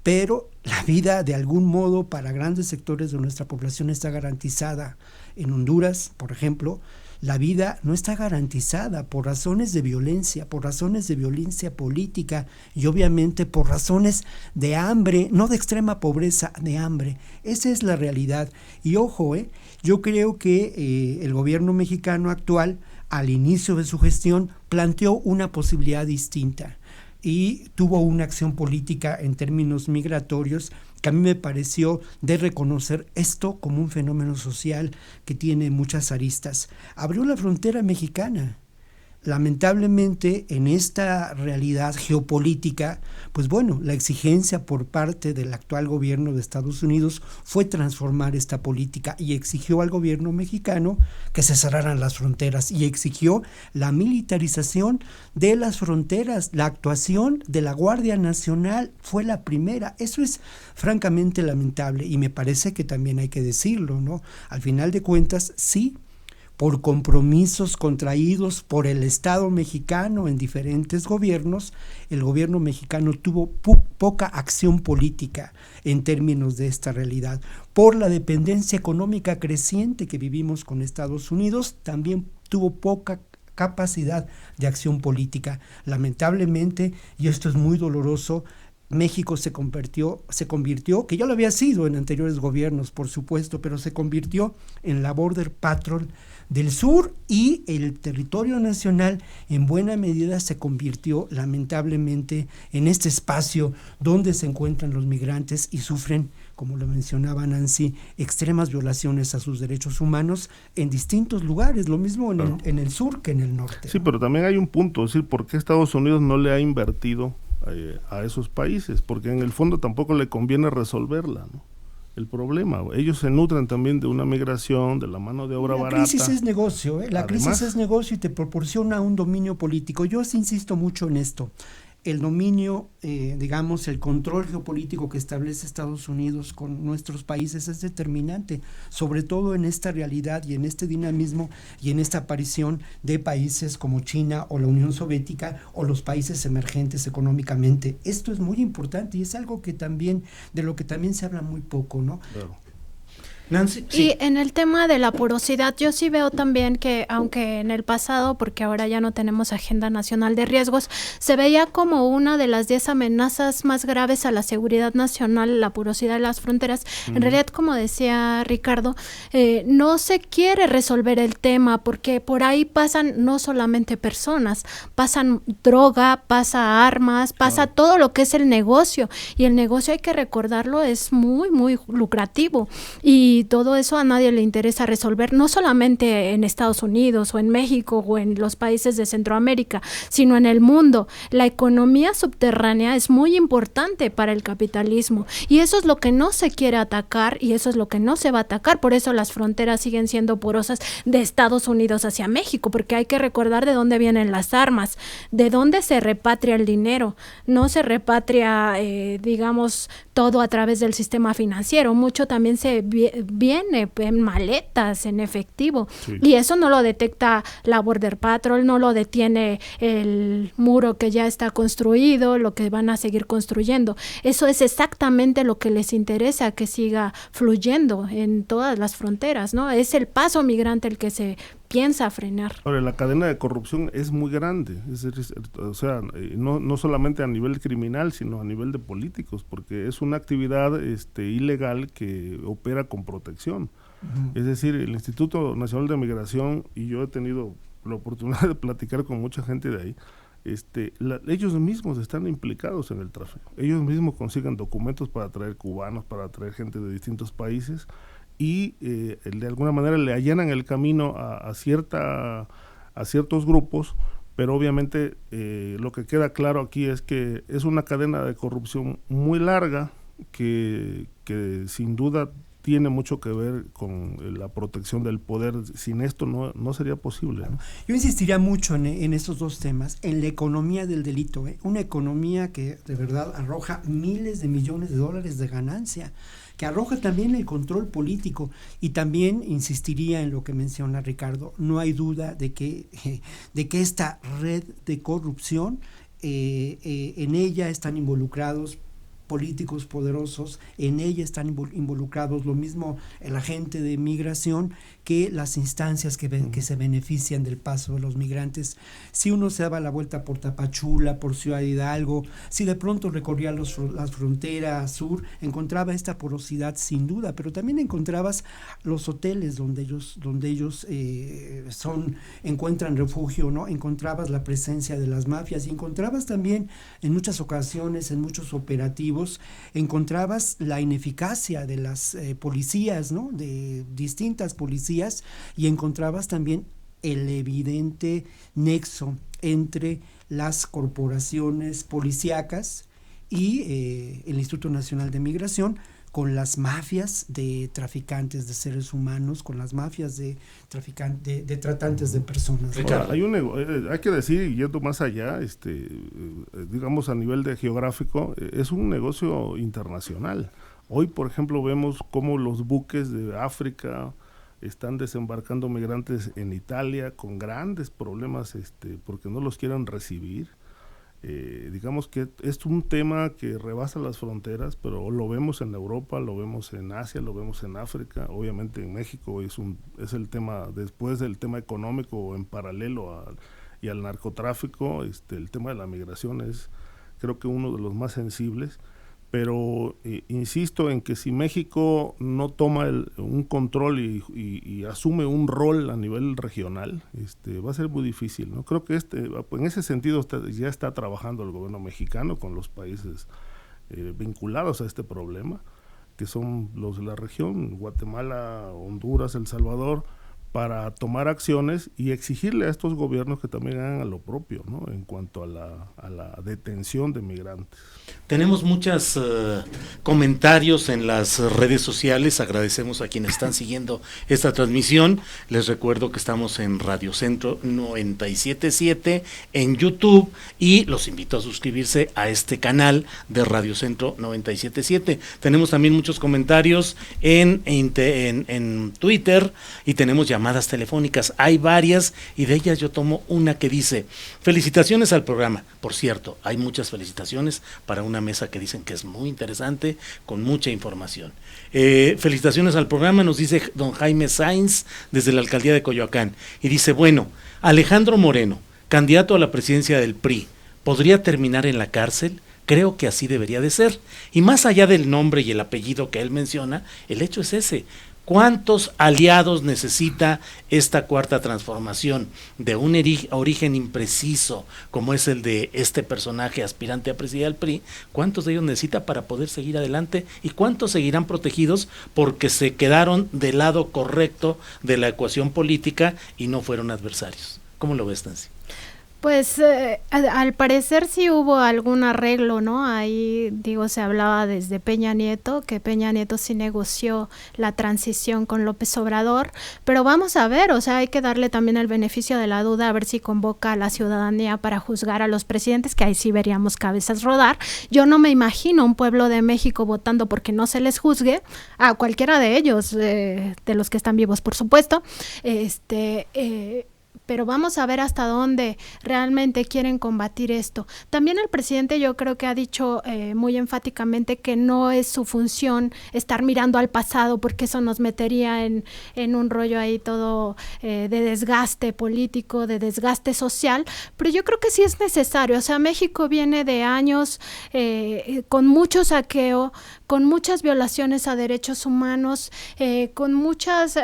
pero la vida de algún modo para grandes sectores de nuestra población está garantizada. En Honduras, por ejemplo, la vida no está garantizada por razones de violencia política y obviamente por razones de hambre, no de extrema pobreza, de hambre. Esa es la realidad. Y ojo, yo creo que el gobierno mexicano actual, al inicio de su gestión, planteó una posibilidad distinta y tuvo una acción política en términos migratorios que a mí me pareció de reconocer esto como un fenómeno social que tiene muchas aristas. Abrió la frontera mexicana. Lamentablemente, en esta realidad geopolítica, pues bueno, la exigencia por parte del actual gobierno de Estados Unidos fue transformar esta política y exigió al gobierno mexicano que se cerraran las fronteras y exigió la militarización de las fronteras. La actuación de la Guardia Nacional fue la primera. Eso es francamente lamentable y me parece que también hay que decirlo, ¿no? Al final de cuentas, sí, por compromisos contraídos por el Estado mexicano en diferentes gobiernos, el gobierno mexicano tuvo poca acción política en términos de esta realidad. Por la dependencia económica creciente que vivimos con Estados Unidos, también tuvo poca capacidad de acción política. Lamentablemente, y esto es muy doloroso, México se convirtió, que ya lo había sido en anteriores gobiernos, por supuesto, pero se convirtió en la border patrol del sur, y el territorio nacional en buena medida se convirtió lamentablemente en este espacio donde se encuentran los migrantes y sufren, como lo mencionaba Nancy, extremas violaciones a sus derechos humanos en distintos lugares, lo mismo en el sur que en el norte. Sí, pero también hay un punto, es decir, ¿por qué Estados Unidos no le ha invertido a esos países? Porque en el fondo tampoco le conviene resolverla, ¿no? El problema, ellos se nutren también de una migración, de la mano de obra barata. La crisis es negocio, la crisis es negocio y te proporciona un dominio político. Yo insisto mucho en esto. El dominio, digamos, el control geopolítico que establece Estados Unidos con nuestros países es determinante, sobre todo en esta realidad y en este dinamismo y en esta aparición de países como China o la Unión Soviética o los países emergentes económicamente. Esto es muy importante y es algo que también, de lo que también se habla muy poco, ¿no? Claro. Nancy, sí. Y en el tema de la porosidad, yo sí veo también que, aunque en el pasado, porque ahora ya no tenemos Agenda Nacional de Riesgos, se veía como una de las 10 amenazas más graves a la seguridad nacional, la porosidad de las fronteras. En realidad, como decía Ricardo, no se quiere resolver el tema, porque por ahí pasan no solamente personas, pasan droga, pasa armas, pasa todo lo que es el negocio, y el negocio, hay que recordarlo, es muy, muy lucrativo, y todo eso a nadie le interesa resolver, no solamente en Estados Unidos o en México o en los países de Centroamérica, sino en el mundo. La economía subterránea es muy importante para el capitalismo, y eso es lo que no se quiere atacar, y eso es lo que no se va a atacar. Por eso las fronteras siguen siendo porosas de Estados Unidos hacia México, porque hay que recordar de dónde vienen las armas, de dónde se repatria el dinero. No se repatria, digamos, todo a través del sistema financiero, mucho también se viene en maletas, en efectivo, sí. Y eso no lo detecta la Border Patrol, no lo detiene el muro que ya está construido, lo que van a seguir construyendo. Eso es exactamente lo que les interesa, que siga fluyendo en todas las fronteras, ¿no? Es el paso migrante el que se piensa frenar. Ahora, la cadena de corrupción es muy grande, o sea, no solamente a nivel criminal, sino a nivel de políticos, porque es una actividad ilegal que opera con protección. Es decir, el Instituto Nacional de Migración, y yo he tenido la oportunidad de platicar con mucha gente de ahí, ellos mismos están implicados en el tráfico. Ellos mismos consiguen documentos para traer cubanos, para traer gente de distintos países, y de alguna manera le allanan el camino a ciertos grupos, pero obviamente lo que queda claro aquí es que es una cadena de corrupción muy larga que sin duda tiene mucho que ver con la protección del poder. Sin esto no sería posible, ¿no? Yo insistiría mucho en estos dos temas, en la economía del delito, una economía que de verdad arroja miles de millones de dólares de ganancia, que arroja también el control político, y también insistiría en lo que menciona Ricardo. No hay duda de que esta red de corrupción, en ella están involucrados políticos poderosos, en ella están involucrados lo mismo el agente de migración que las instancias que se benefician del paso de los migrantes. Si uno se daba la vuelta por Tapachula, por Ciudad Hidalgo, si de pronto recorría las fronteras sur, encontraba esta porosidad sin duda, pero también encontrabas los hoteles donde ellos encuentran refugio, ¿no? Encontrabas la presencia de las mafias, y encontrabas también en muchas ocasiones, en muchos operativos, encontrabas la ineficacia de las policías, ¿no? De distintas policías, y encontrabas también el evidente nexo entre las corporaciones policíacas y el Instituto Nacional de Migración, con las mafias de traficantes de seres humanos, con las mafias de tratantes de personas. Ahora, hay que decir, yendo más allá, digamos a nivel de geográfico, es un negocio internacional. Hoy, por ejemplo, vemos cómo los buques de África están desembarcando migrantes en Italia con grandes problemas porque no los quieren recibir. Digamos que es un tema que rebasa las fronteras, pero lo vemos en Europa, lo vemos en Asia, lo vemos en África, obviamente en México es el tema, después del tema económico, en paralelo y al narcotráfico, el tema de la migración es creo que uno de los más sensibles, pero insisto en que si México no toma un control y asume un rol a nivel regional, va a ser muy difícil, ¿no? Creo que en ese sentido ya está trabajando el gobierno mexicano con los países vinculados a este problema, que son los de la región, Guatemala, Honduras, El Salvador, para tomar acciones y exigirle a estos gobiernos que también hagan lo propio, ¿no? En cuanto a la detención de migrantes. Tenemos muchos comentarios en las redes sociales, agradecemos a quienes están siguiendo esta transmisión. Les recuerdo que estamos en Radio Centro 97.7 en YouTube y los invito a suscribirse a este canal de Radio Centro 97.7. Tenemos también muchos comentarios en Twitter y tenemos llamadas telefónicas, hay varias y de ellas yo tomo una que dice: felicitaciones al programa. Por cierto, hay muchas felicitaciones para una mesa que dicen que es muy interesante, con mucha información. Felicitaciones al programa, nos dice don Jaime Sainz desde la alcaldía de Coyoacán, y dice: bueno, Alejandro Moreno, candidato a la presidencia del PRI, ¿podría terminar en la cárcel? Creo que así debería de ser, y más allá del nombre y el apellido que él menciona, el hecho es ese. ¿Cuántos aliados necesita esta cuarta transformación de un origen impreciso como es el de este personaje aspirante a presidir al PRI? ¿Cuántos de ellos necesita para poder seguir adelante y cuántos seguirán protegidos porque se quedaron del lado correcto de la ecuación política y no fueron adversarios? ¿Cómo lo ves, Nancy? Pues al parecer sí hubo algún arreglo, ¿no? Ahí, se hablaba desde Peña Nieto, que Peña Nieto sí negoció la transición con López Obrador, pero vamos a ver, hay que darle también el beneficio de la duda, a ver si convoca a la ciudadanía para juzgar a los presidentes, que ahí sí veríamos cabezas rodar. Yo no me imagino un pueblo de México votando porque no se les juzgue, a cualquiera de ellos, de los que están vivos, por supuesto, pero vamos a ver hasta dónde realmente quieren combatir esto. También el presidente yo creo que ha dicho muy enfáticamente que no es su función estar mirando al pasado, porque eso nos metería en un rollo ahí todo de desgaste político, de desgaste social, pero yo creo que sí es necesario. México viene de años con mucho saqueo, con muchas violaciones a derechos humanos, con muchas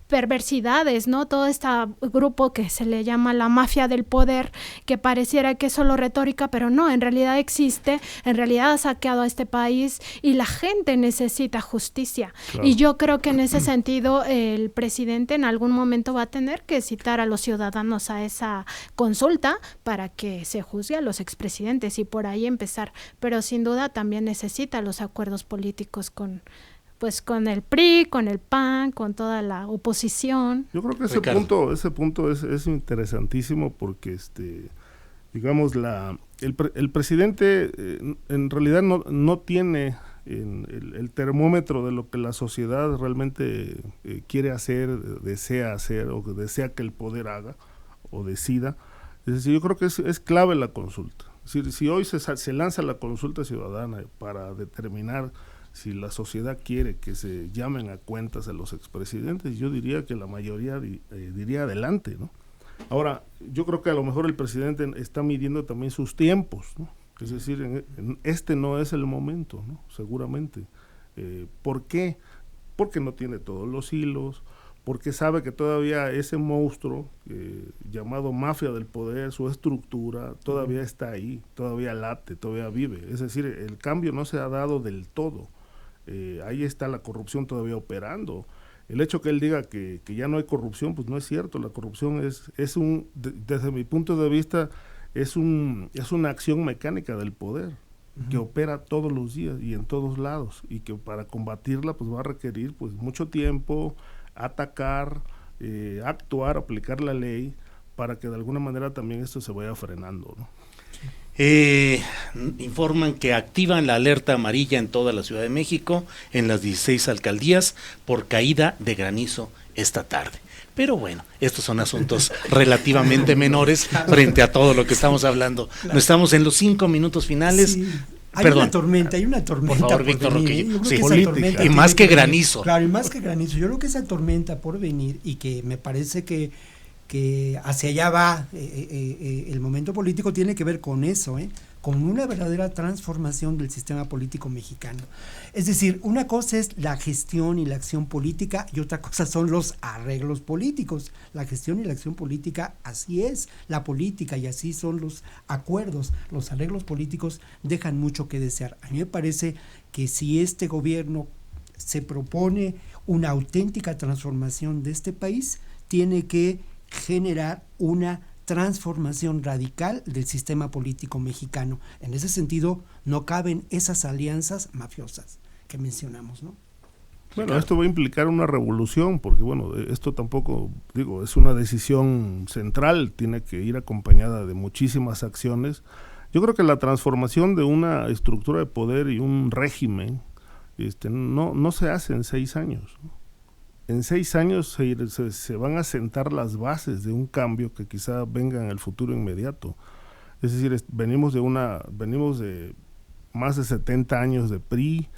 perversidades, ¿no? Todo este grupo que se le llama la mafia del poder, que pareciera que es solo retórica, pero no, en realidad existe, en realidad ha saqueado a este país y la gente necesita justicia. Claro. Y yo creo que en ese sentido el presidente en algún momento va a tener que citar a los ciudadanos a esa consulta para que se juzgue a los expresidentes y por ahí empezar, pero sin duda también necesita los acuerdos políticos con el PRI, con el PAN, con toda la oposición. Yo creo que ese punto es interesantísimo porque digamos el presidente en realidad no tiene el termómetro de lo que la sociedad realmente quiere hacer, desea hacer o que desea que el poder haga o decida. Es decir, yo creo que es clave la consulta. Es decir, si hoy se lanza la consulta ciudadana para determinar si la sociedad quiere que se llamen a cuentas a los expresidentes, yo diría que la mayoría diría adelante, ¿no? Ahora, yo creo que a lo mejor el presidente está midiendo también sus tiempos, ¿no? Es decir, este no es el momento, ¿no? Seguramente. ¿Por qué? Porque no tiene todos los hilos, porque sabe que todavía ese monstruo llamado mafia del poder, su estructura, todavía está ahí, todavía late, todavía vive. Es decir, el cambio no se ha dado del todo. Ahí está la corrupción todavía operando. El hecho que él diga que ya no hay corrupción, pues no es cierto. La corrupción desde mi punto de vista, es una acción mecánica del poder que opera todos los días y en todos lados, y que para combatirla pues va a requerir pues mucho tiempo, atacar, actuar, aplicar la ley, para que de alguna manera también esto se vaya frenando, ¿no? Informan que activan la alerta amarilla en toda la Ciudad de México, en las 16 alcaldías, por caída de granizo esta tarde. Pero bueno, estos son asuntos relativamente menores frente a todo lo que estamos hablando. Claro. No estamos en los 5 minutos finales. Sí. Hay una tormenta. Por favor, Víctor Roquillo. Sí, y más que granizo. Claro, y más que granizo. Yo creo que esa tormenta por venir, y que me parece que hacia allá va el momento político, tiene que ver con eso, con una verdadera transformación del sistema político mexicano. Es decir, una cosa es la gestión y la acción política y otra cosa son los arreglos políticos. La gestión y la acción política, así es la política y así son los acuerdos. Los arreglos políticos dejan mucho que desear. A mí me parece que si este gobierno se propone una auténtica transformación de este país, tiene que generar una transformación radical del sistema político mexicano. En ese sentido, no caben esas alianzas mafiosas que mencionamos, ¿no? Bueno, esto va a implicar una revolución, porque bueno, esto tampoco, digo, es una decisión central, tiene que ir acompañada de muchísimas acciones. Yo creo que la transformación de una estructura de poder y un régimen no se hace en 6 años, ¿no? En 6 años se van a sentar las bases de un cambio que quizá venga en el futuro inmediato. Es decir, venimos de más de 70 años de PRI,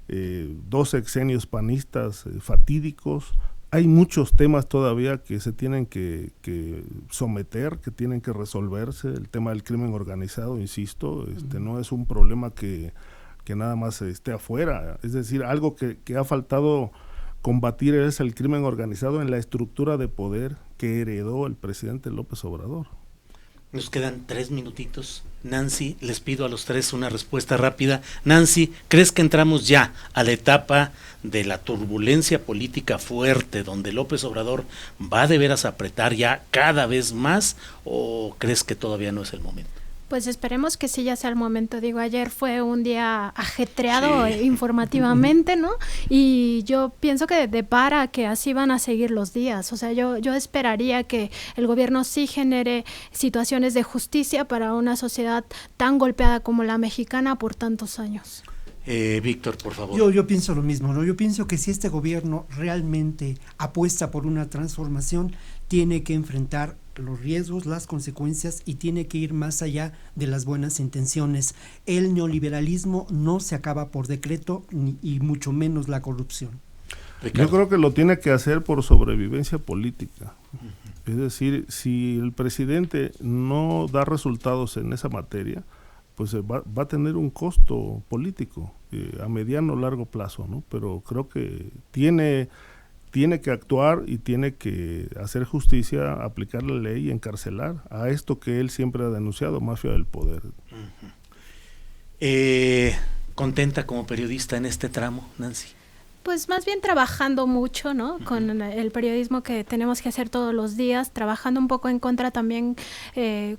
2 sexenios panistas fatídicos. Hay muchos temas todavía que se tienen que someter, que tienen que resolverse. El tema del crimen organizado, insisto, no es un problema que nada más esté afuera. Es decir, algo que ha faltado combatir es el crimen organizado en la estructura de poder que heredó el presidente López Obrador. Nos quedan 3 minutitos. Nancy, les pido a los 3 una respuesta rápida. Nancy, ¿crees que entramos ya a la etapa de la turbulencia política fuerte, donde López Obrador va de veras a apretar ya cada vez más, o crees que todavía no es el momento? Pues esperemos que sí ya sea el momento. Digo, ayer fue un día ajetreado informativamente, ¿no? Y yo pienso que depara que así van a seguir los días. O sea, yo esperaría que el gobierno sí genere situaciones de justicia para una sociedad tan golpeada como la mexicana por tantos años. Víctor, por favor. Yo pienso lo mismo, ¿no? Yo pienso que si este gobierno realmente apuesta por una transformación, tiene que enfrentar los riesgos, las consecuencias y tiene que ir más allá de las buenas intenciones. El neoliberalismo no se acaba por decreto y mucho menos la corrupción. Ricardo. Yo creo que lo tiene que hacer por sobrevivencia política. Es decir, si el presidente no da resultados en esa materia, pues va a tener un costo político a mediano o largo plazo, ¿no? Pero creo que tiene que actuar y tiene que hacer justicia, aplicar la ley y encarcelar a esto que él siempre ha denunciado, mafia del poder. ¿Contenta como periodista en este tramo, Nancy? Pues más bien trabajando mucho, ¿no? Con el periodismo que tenemos que hacer todos los días, trabajando un poco en contra también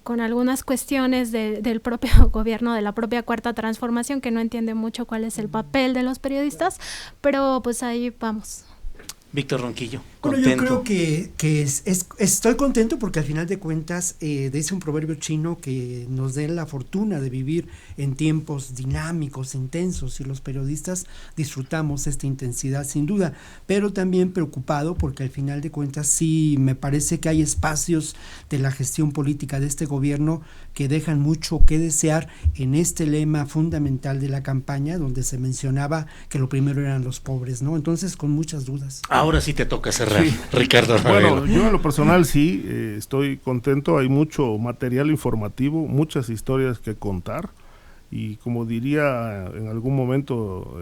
con algunas cuestiones del propio gobierno, de la propia Cuarta Transformación, que no entiende mucho cuál es el papel de los periodistas, pero pues ahí vamos. Víctor Ronquillo, ¿contento? Bueno, yo creo que estoy contento porque al final de cuentas dice un proverbio chino que nos dé la fortuna de vivir en tiempos dinámicos, intensos, y los periodistas disfrutamos esta intensidad sin duda, pero también preocupado porque al final de cuentas sí me parece que hay espacios de la gestión política de este gobierno que dejan mucho que desear en este lema fundamental de la campaña, donde se mencionaba que lo primero eran los pobres, ¿no? Entonces, con muchas dudas. Ahora sí te toca cerrar, sí. Ricardo. Bueno, yo en lo personal sí, estoy contento, hay mucho material informativo, muchas historias que contar, y como diría en algún momento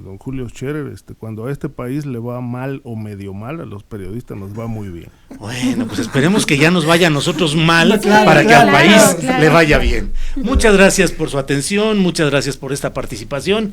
don Julio Scherer, cuando a este país le va mal o medio mal, a los periodistas nos va muy bien. Bueno, pues esperemos que ya nos vaya a nosotros mal para que al país le vaya bien. Muchas gracias por su atención, muchas gracias por esta participación.